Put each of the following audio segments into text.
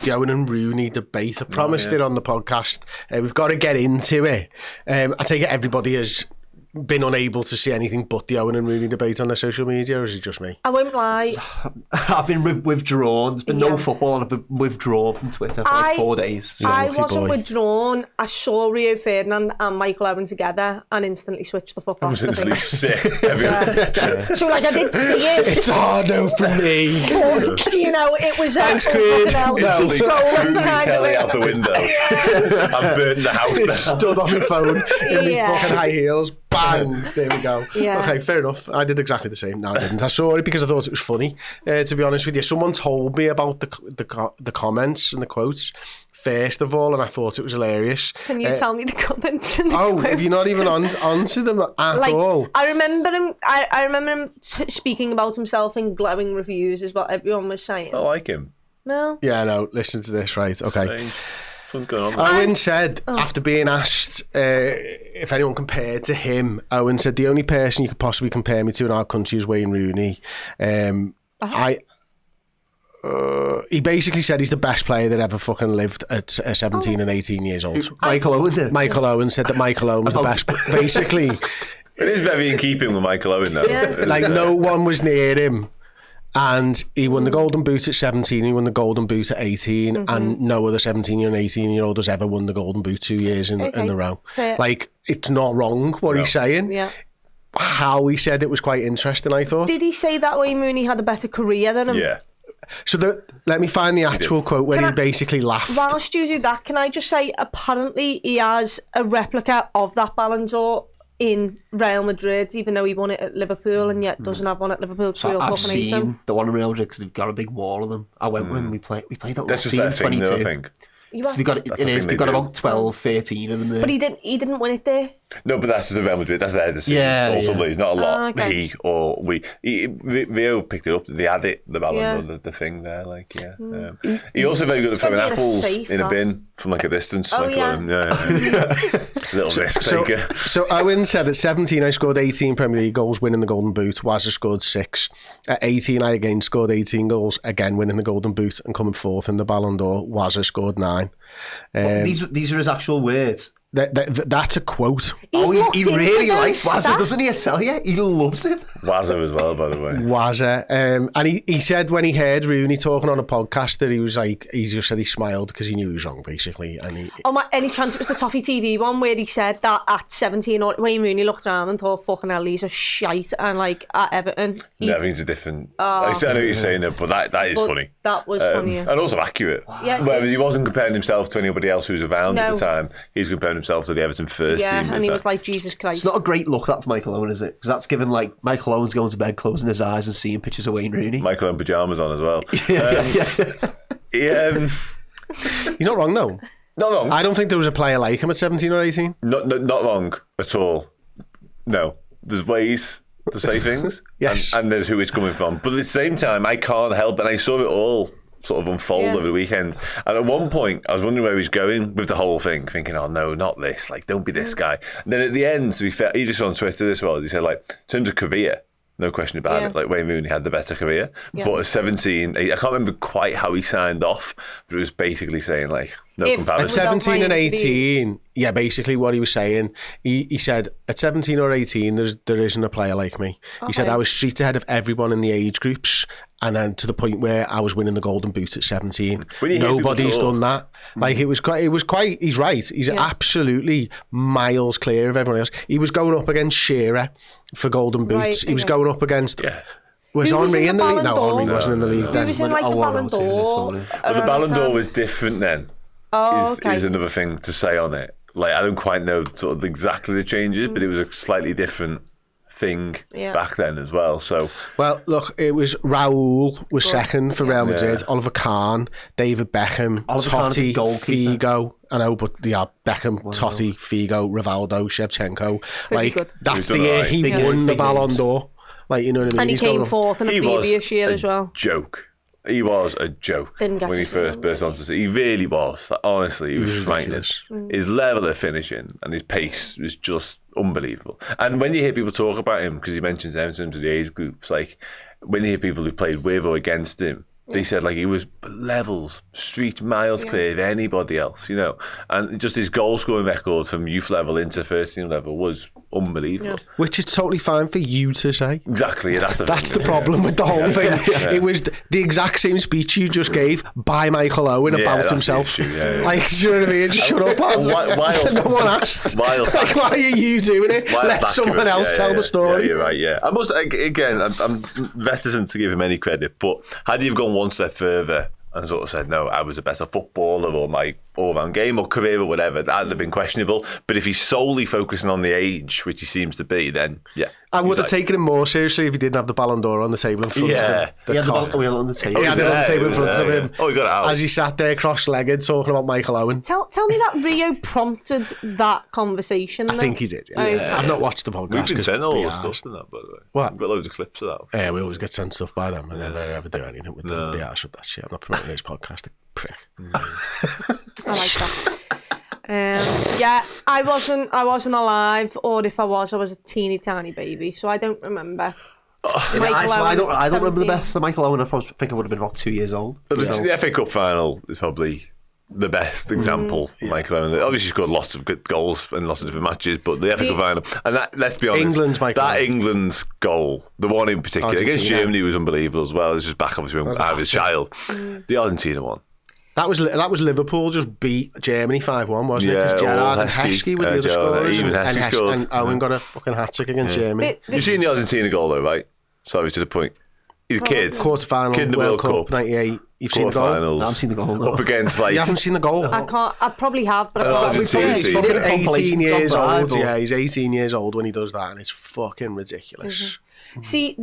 the Owen and Rooney debate. I promised it on the podcast. We've got to get into it. I take it everybody has been unable to see anything but the Owen and Rooney debate on their social media, or is it just me? I won't lie. I've been withdrawn. There's been no football, and I've been withdrawn from Twitter for like 4 days. So. I wasn't withdrawn. I saw Rio Ferdinand and Michael Owen together and instantly switched the fuck off. I was instantly sick. So like I did see it. It's hard no for me. But, you know, it was Thanks, Creed. Instantly threw my telly out the window. I burned the house down. Stood on my phone in my fucking high heels. Bang! There we go. Yeah. Okay, fair enough. I did exactly the same. No, I didn't. I saw it because I thought it was funny. To be honest with you, someone told me about the comments and the quotes first of all, and I thought it was hilarious. Can you tell me the comments and the quotes? Have you not even onto them at all? I remember him. I remember him speaking about himself in glowing reviews, is what everyone was saying. I like him. No. Yeah, no. Listen to this, right? Okay. Strange. What's going on? Owen said, after being asked if anyone compared to him, Owen said, the only person you could possibly compare me to in our country is Wayne Rooney. He basically said he's the best player that ever fucking lived at 17 and 18 years old. Michael Owen did? Michael Owen said that Michael Owen was the best. Basically. It is very in keeping with Michael Owen, though. Yeah. Like, no one was near him. And he won the Golden Boot at 17, he won the Golden Boot at 18, and no other 17 and 18-year-old has ever won the Golden Boot 2 years in a row. Fair. Like, it's not wrong what he's saying. Yeah. How he said it was quite interesting, I thought. Did he say that Wayne Rooney had a better career than him? Yeah. So let me find the actual quote where he basically laughed. Whilst you do that, can I just say, apparently he has a replica of that Ballon d'Or in Real Madrid, even though he won it at Liverpool and yet doesn't have one at Liverpool. So I've seen the one in Real Madrid because they've got a big wall of them. I went when we played at That's just team their thing, 22. though, I think. So they've got about 12, 13 of them there. But he didn't win it there. No, but that's just the Real Madrid. That's their decision. Yeah, ultimately, it's not a lot. Okay. He or we. Rio picked it up. They had it. The Ballon d'Or, the thing there. Like, he also very good at throwing apples in a bin from like a distance. Oh, Michael Owen. Little risk taker. So Owen said at 17 I scored 18 Premier League goals winning the Golden Boot. Wazza scored 6. At 18 I again scored 18 goals, again winning the Golden Boot and coming fourth in the Ballon d'Or. Wazza scored 9. These are his actual words. That's a quote. He really likes Wazza, doesn't he? I tell you, he loves him. Wazza as well, by the way. Wazza. And he said when he heard Rooney talking on a podcast that he was like, he just said he smiled because he knew he was wrong, basically. And any chance it was the Toffee TV one where he said that at 17 Wayne Rooney looked around and thought, fucking hell, he's a shite, and like at Everton Everything's a different I know what you're saying there, but that is funny. That was funny. And also accurate. Yeah, Whereas he wasn't comparing himself to anybody else who was around at the time. He was comparing himself to the Everton first team. And he was like, Jesus Christ. It's not a great look, that, for Michael Owen, is it? Because that's given like Michael Owen's going to bed, closing his eyes and seeing pictures of Wayne Rooney. Michael Owen pyjamas on as well. He's not wrong though. Not wrong. I don't think there was a player like him at 17 or 18. Not wrong at all. No. There's ways to say things. Yes. And there's who it's coming from. But at the same time, I can't help, and I saw it all sort of unfold over the weekend. And at one point, I was wondering where he's going with the whole thing, thinking, oh no, not this. Like, don't be this guy. And then at the end, to be fair, he just on Twitter as well, he said, like, in terms of career, no question about it. Like, Wayne Rooney had the better career. But at 17, I can't remember quite how he signed off, but it was basically saying, like, no comparison. At 17 and 18, basically what he was saying, he said, at 17 or 18, there isn't a player like me. He said, I was street ahead of everyone in the age groups, and then to the point where I was winning the Golden Boot at 17. Nobody's done that. Like, it was quite, he's right. He's absolutely miles clear of everyone else. He was going up against Shearer for Golden Boots. He was going up against... Was Henry in the league? No, Henry wasn't in the league then. He was in like the Ballon d'Or. Well, the Ballon d'Or was different then. Is another thing to say on it. Like, I don't quite know sort of exactly the changes, but it was a slightly different thing back then as well. So, well, look, it was Raul was second for Real Madrid, Oliver Kahn, David Beckham, Totti, Figo. I know, but Beckham, Totti, Figo, Rivaldo, Shevchenko. Like, that's the year he won the Ballon d'Or. Like, you know what I mean? And he came fourth in the previous year as well. Joke. He was a joke when he first burst onto the scene. He really was. Like, honestly, he was frightening. His level of finishing and his pace was just unbelievable. And when you hear people talk about him, because he mentions them in terms of the age groups, like when you hear people who played with or against him, They said like he was levels, street miles clear of anybody else, and just his goal scoring record from youth level into first team level was unbelievable. Which is totally fine for you to say. Exactly, that's the problem with the whole thing. It was the exact same speech you just gave by Michael Owen about himself. Like, do you know what I mean? Shut up, lads. No one asked. Like, why are you doing it? Let someone else tell the story. Yeah, you're right. Yeah, I must again. I'm reticent to give him any credit, but had you gone one step further and sort of said, no, I was a better footballer or my all-round game or career or whatever, that would have been questionable. But if he's solely focusing on the age, which he seems to be, then I would have taken him more seriously if he didn't have the Ballon d'Or on the table in front of him. He had the Ballon d'Or on the table. He had it on the table in front of him. Oh, he got it out. As he sat there cross-legged talking about Michael Owen. Tell me that Rio prompted that conversation. I think he did. Yeah. Okay. I've not watched the podcast. We've been sent all the stuff in that, by the way. What? We've got loads of clips of that. Yeah, we always get sent stuff by them and never ever do anything with them. Be arsed with that shit. I'm not promoting this podcast, prick. I like that. I wasn't alive, or if I was a teeny tiny baby, so I don't remember. I don't remember the best of Michael Owen. I probably think I would have been about 2 years old. But the FA Cup final is probably the best example. Michael Owen obviously scored lots of good goals in lots of different matches, but the FA Cup final, and that, let's be honest, England's goal, the one in particular against Germany, was unbelievable as well. It's just back obviously when I was a child. The Argentina one. That was Liverpool just beat Germany 5-1, wasn't it? Because Gerrard and Heskey were the other scorers, and Owen got a fucking hat-trick against Germany. You've seen the Argentina goal though, right? Sorry, to the point. He's a kid. Quarter-final, kid in the World Cup 98. You've seen the goal? I haven't seen the goal. No. Up against like... You haven't seen the goal? I can't. I probably have, but I can't. He's fucking 18 years old. Yeah, he's 18 years old when he does that, and it's fucking ridiculous. See,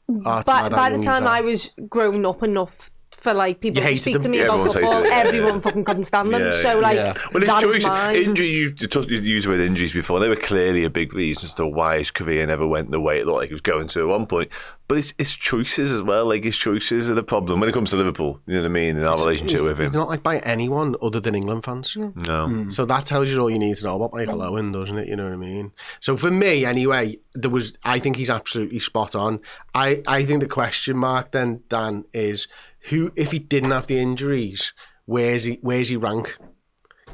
by the time I was grown up enough for like people to speak to me about football, everyone fucking couldn't stand them. So like, well, it's choices. Injuries. You used the word injuries before. They were clearly a big reason as to why his career never went the way it looked like it was going to at one point. But it's choices as well. Like his choices are the problem when it comes to Liverpool. You know what I mean? In our relationship with him, it's not like by anyone other than England fans. No. So that tells you all you need to know about Michael Owen, doesn't it? You know what I mean? So for me, anyway, I think he's absolutely spot on. I think the question mark then, Dan, is who, if he didn't have the injuries, where's he rank?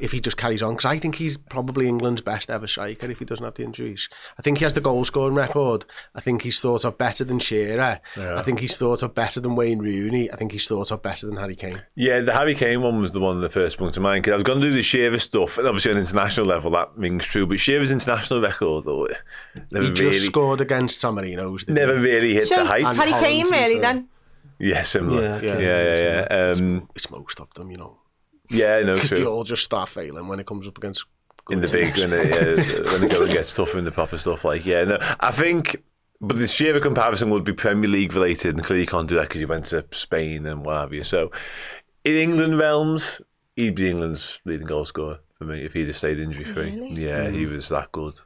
If he just carries on, because I think he's probably England's best ever striker if he doesn't have the injuries. I think he has the goal scoring record. I think he's thought of better than Shearer. Yeah. I think he's thought of better than Wayne Rooney. I think he's thought of better than Harry Kane. Yeah, the Harry Kane one was the one that first sprung to mind, because I was going to do the Shearer stuff, and obviously on an international level that rings true, but Shearer's international record, though, he just scored against San Marino's. Never really hit the heights. Harry Kane really then? Yeah, similar. Yeah. It's most of them, you know. Yeah, no, because they all just start failing when it comes up against in the big when the going gets tougher in the proper stuff. Like, I think, but the Shearer comparison would be Premier League related, and clearly you can't do that because he went to Spain and what have you. So, in England realms, he'd be England's leading goal scorer for me if he'd have stayed injury free. Really? Yeah, he was that good.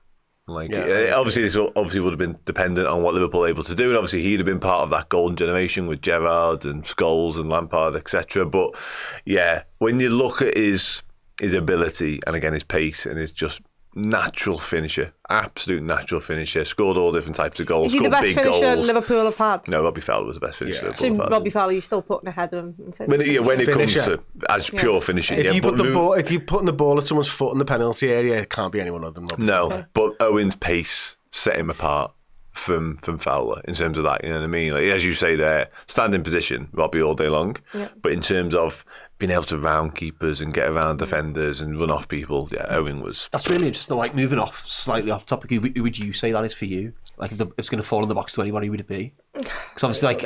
Like, obviously, this obviously would have been dependent on what Liverpool were able to do, and obviously he'd have been part of that golden generation with Gerrard and Scholes and Lampard, etc. But yeah, when you look at his ability and again his pace and his just natural finisher, absolute natural finisher, scored all different types of goals. Is he the best finisher Liverpool have had? No, Robbie Fowler was the best finisher. So Robbie Fowler, you're still putting ahead of him. When it comes to as pure finishing, if you're putting the ball at someone's foot in the penalty area, it can't be anyone other than Robbie. No, but Owen's pace set him apart from Fowler in terms of that. You know what I mean? Like, as you say there, standing position, Robbie all day long. Yeah. But in terms of being able to round keepers and get around defenders and run off people, Owen was... That's really interesting. Like, moving slightly off topic, who would you say that is for you? Like, if it's going to fall in the box to anybody, who would it be? Because obviously, like,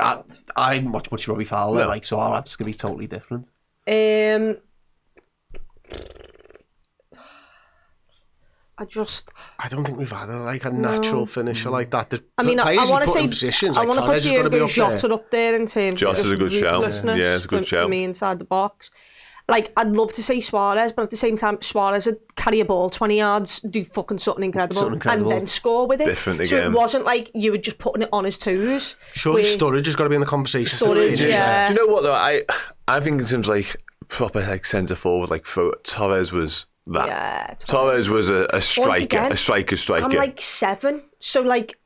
I'm much Robbie Fowler, like, so our answer's going to be totally different. I don't think we've had a natural finisher like that. I want to say positions. I want to put Diogo Jota up there in terms Jota's of a good shout. Yeah, it's a good shout for me inside the box. Like, I'd love to say Suarez, but at the same time, Suarez would carry a ball 20 yards, do fucking something incredible, and then score with it. Different so again. It wasn't like you were just putting it on his toes. Surely Sturridge has got to be in the conversation. Sturridge, yeah. Do you know what though? I think in terms like proper like centre forward, like Torres was that. Yeah, Torres was a striker, again, a striker. I'm like 7, so like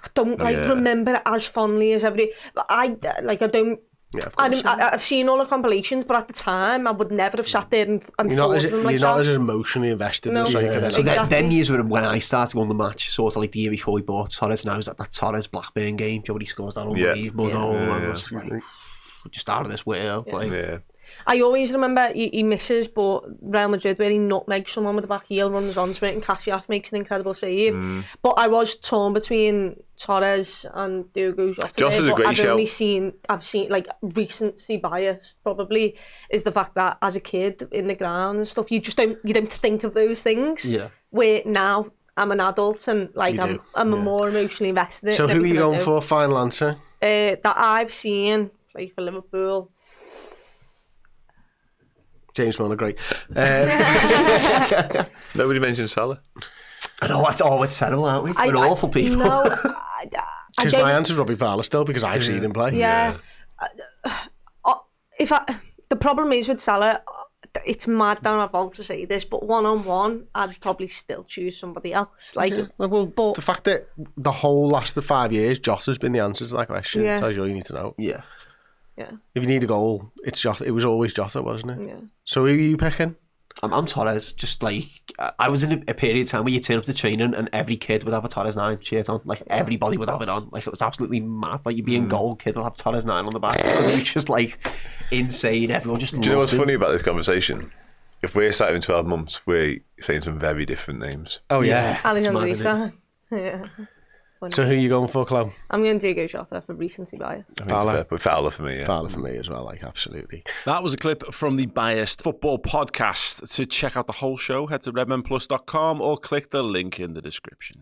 I don't remember it as fondly as everybody. But I don't. Yeah, of course. I've seen all the compilations, but at the time, I would never have sat there and thought of them like you're not as emotionally invested in the striker. Yeah. then. So Exactly. then years were when I started on the match, sort of like the year before we bought Torres, and I was at that Torres Blackburn game. Joe, he scores that unbelievable goal. I was like, just out of this world. Like, Yeah. I always remember he misses, but Real Madrid where he nutmegs someone with the back heel, runs onto it, and Casillas makes an incredible save. But I was torn between Torres and Diogo Jota. Jota's a great show. I've seen like recency bias probably is the fact that as a kid in the ground and stuff, you don't think of those things. Yeah. Where now I'm an adult and like I'm more emotionally invested in it. So who are you going I do. for? Final answer. That I've seen play for Liverpool. James Milner, great. Nobody mentioned Salah. I know, it's terrible, aren't we? We're awful people. No, Because my answer's Robbie Fowler still, because I've seen him play. Yeah. The problem is with Salah, it's mad that I'm about to say this, but 1-on-1, I'd probably still choose somebody else. Like, the fact that the whole last of 5 years, Jota's been the answer to that question tells you all you need to know. Yeah. Yeah. If you need a goal, it's Jota. It was always Jota, wasn't it? Yeah. So who are you picking? I'm Torres. Just like, I was in a period of time where you turn up to training and every kid would have a Torres 9 shirt on. Like, everybody would have it on. Like, it was absolutely mad. Like, you'd be in goal, kid will have Torres 9 on the back. It was just like insane. Everyone just Do you know what's loved funny about this conversation? If we're sat in 12 months, we're saying some very different names. Oh, yeah. Alexander It's mad, Isak. Yeah. So who are you going for, Chloe? I'm going to Diogo Jota for recency bias. Fowler. But Fowler for me, yeah. Fowler for me as well, like, absolutely. That was a clip from the Biased Football Podcast. To check out the whole show, head to redmenplus.com or click the link in the description.